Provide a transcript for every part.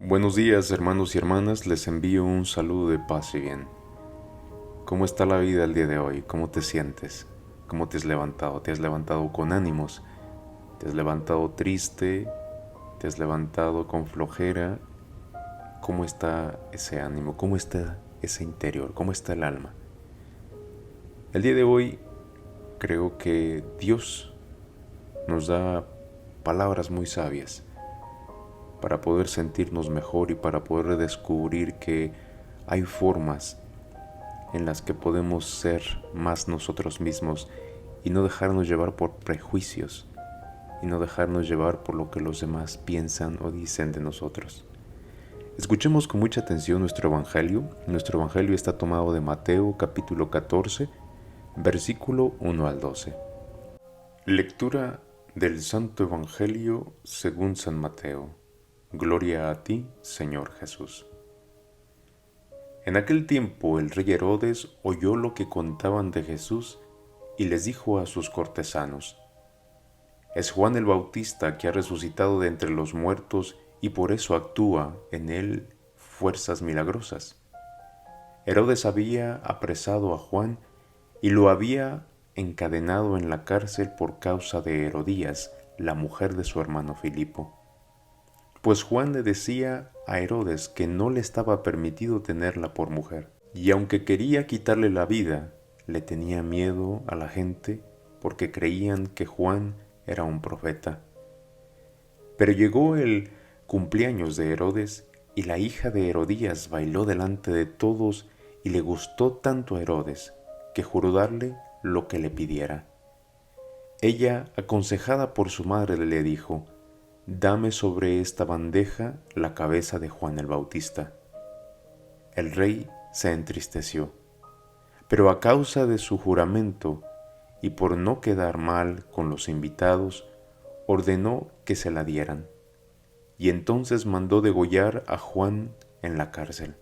Buenos días, hermanos y hermanas, les envío un saludo de paz y bien. ¿Cómo está la vida el día de hoy? ¿Cómo te sientes? ¿Cómo te has levantado? ¿Te has levantado con ánimos? ¿Te has levantado triste? ¿Te has levantado con flojera? ¿Cómo está ese ánimo? ¿Cómo está ese interior? ¿Cómo está el alma? El día de hoy creo que Dios nos da palabras muy sabias para poder sentirnos mejor y para poder descubrir que hay formas en las que podemos ser más nosotros mismos y no dejarnos llevar por prejuicios y no dejarnos llevar por lo que los demás piensan o dicen de nosotros. Escuchemos con mucha atención nuestro Evangelio. Nuestro Evangelio está tomado de Mateo capítulo 14, versículo 1 al 12. Lectura del Santo Evangelio según San Mateo. Gloria a ti, Señor Jesús. En aquel tiempo el rey Herodes oyó lo que contaban de Jesús y les dijo a sus cortesanos: Es Juan el Bautista que ha resucitado de entre los muertos y por eso actúa en él fuerzas milagrosas. Herodes había apresado a Juan y lo había encadenado en la cárcel por causa de Herodías, la mujer de su hermano Filipo. Pues Juan le decía a Herodes que no le estaba permitido tenerla por mujer, y aunque quería quitarle la vida, le tenía miedo a la gente porque creían que Juan era un profeta. Pero llegó el cumpleaños de Herodes y la hija de Herodías bailó delante de todos y le gustó tanto a Herodes que juró darle lo que le pidiera. Ella, aconsejada por su madre, le dijo: Dame sobre esta bandeja la cabeza de Juan el Bautista. El rey se entristeció, pero a causa de su juramento y por no quedar mal con los invitados, ordenó que se la dieran, y entonces mandó degollar a Juan en la cárcel.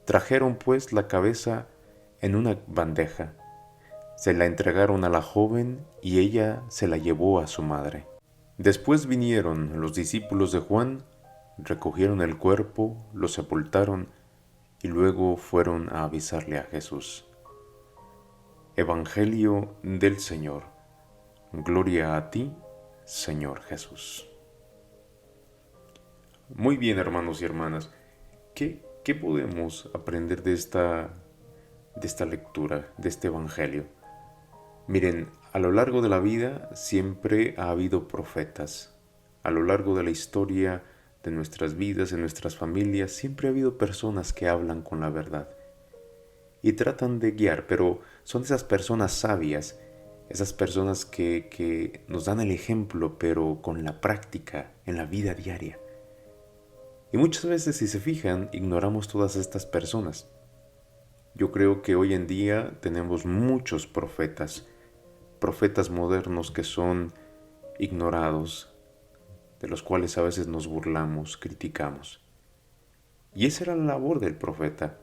Trajeron pues la cabeza en una bandeja, se la entregaron a la joven y ella se la llevó a su madre. Después vinieron los discípulos de Juan, recogieron el cuerpo, lo sepultaron y luego fueron a avisarle a Jesús. Evangelio del Señor. Gloria a ti, Señor Jesús. Muy bien, hermanos y hermanas, ¿qué podemos aprender de esta lectura, de este Evangelio? Miren, a lo largo de la vida siempre ha habido profetas. A lo largo de la historia de nuestras vidas, de nuestras familias, siempre ha habido personas que hablan con la verdad y tratan de guiar, pero son esas personas sabias, esas personas que nos dan el ejemplo, pero con la práctica, en la vida diaria. Y muchas veces, si se fijan, ignoramos todas estas personas. Yo creo que hoy en día tenemos muchos profetas modernos que son ignorados, de los cuales a veces nos burlamos, criticamos. Y esa era la labor del profeta,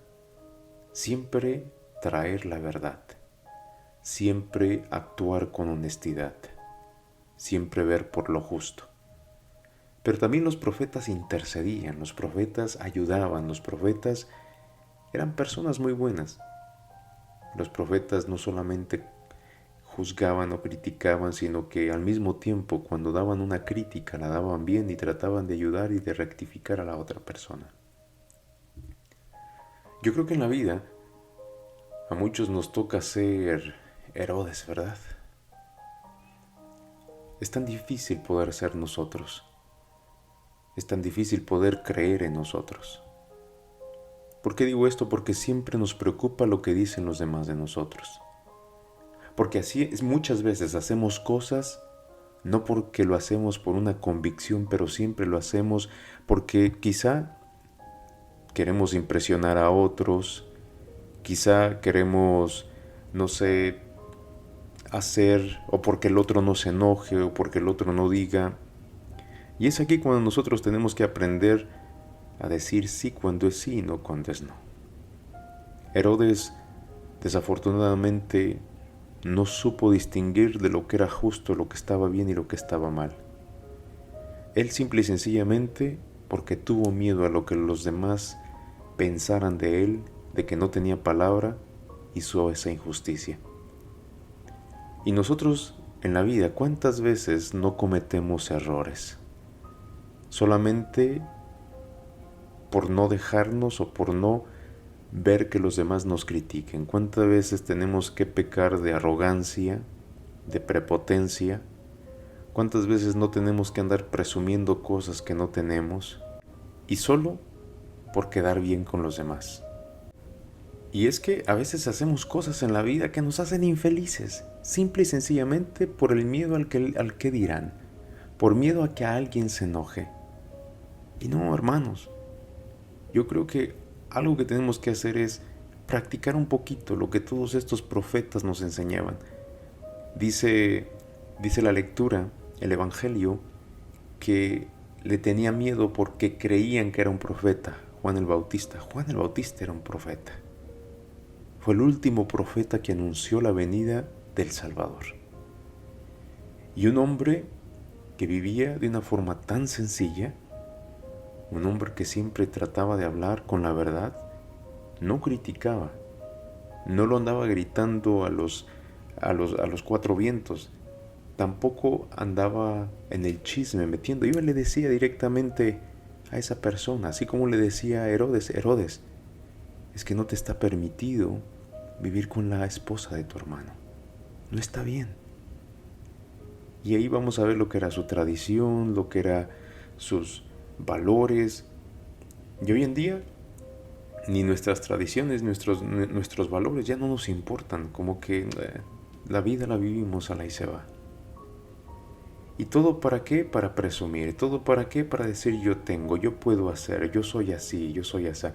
siempre traer la verdad, siempre actuar con honestidad, siempre ver por lo justo. Pero también los profetas intercedían, los profetas ayudaban, los profetas eran personas muy buenas. Los profetas no solamente juzgaban o criticaban, sino que al mismo tiempo, cuando daban una crítica, la daban bien y trataban de ayudar y de rectificar a la otra persona. Yo creo que en la vida a muchos nos toca ser Herodes, ¿verdad? Es tan difícil poder ser nosotros. Es tan difícil poder creer en nosotros. ¿Por qué digo esto? Porque siempre nos preocupa lo que dicen los demás de nosotros. Porque así es, muchas veces hacemos cosas no porque lo hacemos por una convicción, pero siempre lo hacemos porque quizá queremos impresionar a otros, quizá queremos, no sé, hacer, o porque el otro no se enoje, o porque el otro no diga. Y es aquí cuando nosotros tenemos que aprender a decir sí cuando es sí y no cuando es no. Herodes, desafortunadamente, no supo distinguir de lo que era justo, lo que estaba bien y lo que estaba mal. Él simple y sencillamente porque tuvo miedo a lo que los demás pensaran de él, de que no tenía palabra, hizo esa injusticia. Y nosotros en la vida, ¿cuántas veces no cometemos errores? Solamente por no dejarnos o por no ver que los demás nos critiquen. ¿Cuántas veces tenemos que pecar de arrogancia, de prepotencia? ¿Cuántas veces no tenemos que andar presumiendo cosas que no tenemos? Y solo por quedar bien con los demás. Y es que a veces hacemos cosas en la vida que nos hacen infelices, simple y sencillamente por el miedo al que dirán, por miedo a que alguien se enoje. Y no, hermanos, yo creo que algo que tenemos que hacer es practicar un poquito lo que todos estos profetas nos enseñaban. Dice la lectura, el Evangelio, que le tenía miedo porque creían que era un profeta, Juan el Bautista. Juan el Bautista era un profeta. Fue el último profeta que anunció la venida del Salvador. Y un hombre que vivía de una forma tan sencilla, un hombre que siempre trataba de hablar con la verdad, no criticaba, no lo andaba gritando a los cuatro vientos, tampoco andaba en el chisme metiendo. Yo le decía directamente a esa persona, así como le decía a Herodes, es que no te está permitido vivir con la esposa de tu hermano. No está bien. Y ahí vamos a ver lo que era su tradición, lo que eran sus valores. Y hoy en día, ni nuestras tradiciones, nuestros valores ya no nos importan. Como que la vida la vivimos a la y se va. ¿Y todo para qué? Para presumir. ¿Todo para qué? Para decir yo tengo, yo puedo hacer, yo soy así, yo soy así.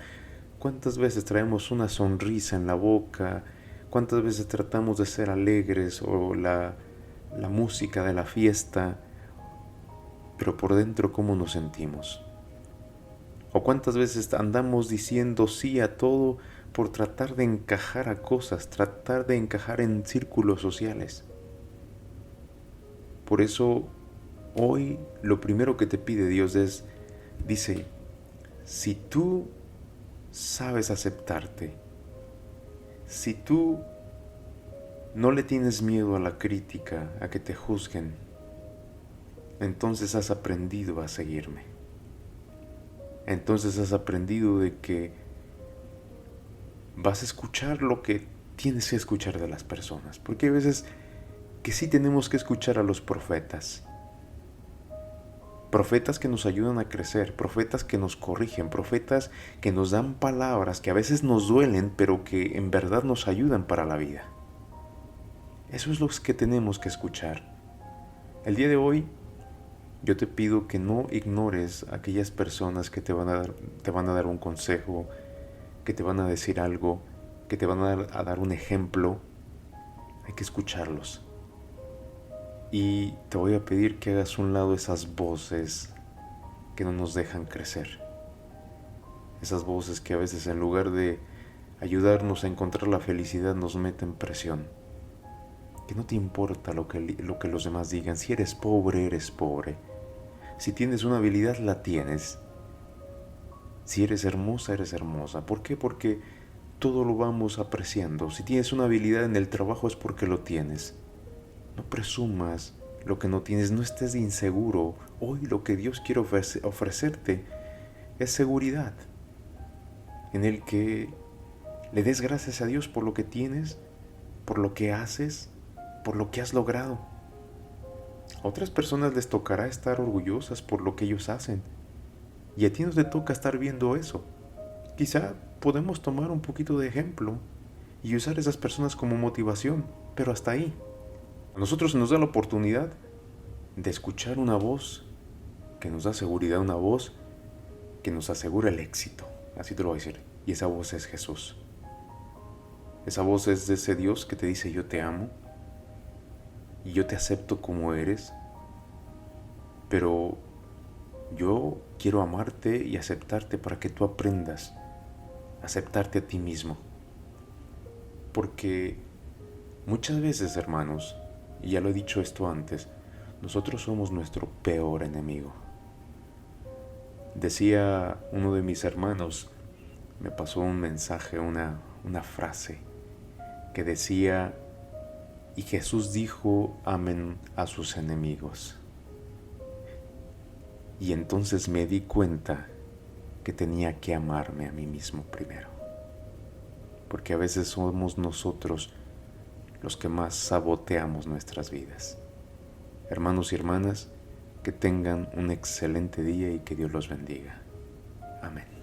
¿Cuántas veces traemos una sonrisa en la boca? ¿Cuántas veces tratamos de ser alegres o la música de la fiesta? Pero por dentro, ¿cómo nos sentimos? ¿O cuántas veces andamos diciendo sí a todo por tratar de encajar a cosas, tratar de encajar en círculos sociales? Por eso, hoy lo primero que te pide Dios dice, si tú sabes aceptarte, si tú no le tienes miedo a la crítica, a que te juzguen, entonces has aprendido a seguirme. Entonces has aprendido de que vas a escuchar lo que tienes que escuchar de las personas. Porque hay veces que sí tenemos que escuchar a los profetas. Profetas que nos ayudan a crecer, profetas que nos corrigen, profetas que nos dan palabras que a veces nos duelen, pero que en verdad nos ayudan para la vida. Eso es lo que tenemos que escuchar. El día de hoy, yo te pido que no ignores a aquellas personas que te van a dar un consejo, que te van a decir algo, que te van a dar un ejemplo. Hay que escucharlos. Y te voy a pedir que hagas a un lado esas voces que no nos dejan crecer. Esas voces que a veces en lugar de ayudarnos a encontrar la felicidad nos meten presión. Que no te importa lo que los demás digan. Si eres pobre, eres pobre. Si tienes una habilidad, la tienes. Si eres hermosa, eres hermosa. ¿Por qué? Porque todo lo vamos apreciando. Si tienes una habilidad en el trabajo es porque lo tienes. No presumas lo que no tienes, no estés inseguro. Hoy lo que Dios quiere ofrecerte es seguridad, en el que le des gracias a Dios por lo que tienes, por lo que haces, por lo que has logrado. A otras personas les tocará estar orgullosas por lo que ellos hacen, y a ti no te toca estar viendo eso. Quizá podemos tomar un poquito de ejemplo y usar a esas personas como motivación, pero hasta ahí. A nosotros se nos da la oportunidad de escuchar una voz que nos da seguridad, una voz que nos asegura el éxito, así te lo voy a decir, y esa voz es Jesús. Esa voz es de ese Dios que te dice yo te amo y yo te acepto como eres, pero yo quiero amarte y aceptarte para que tú aprendas a aceptarte a ti mismo. Porque muchas veces, hermanos, y ya lo he dicho esto antes, nosotros somos nuestro peor enemigo. Decía uno de mis hermanos, me pasó un mensaje, una frase que decía: y Jesús dijo amén a sus enemigos. Y entonces me di cuenta que tenía que amarme a mí mismo primero, porque a veces somos nosotros los que más saboteamos nuestras vidas. Hermanos y hermanas, que tengan un excelente día y que Dios los bendiga. Amén.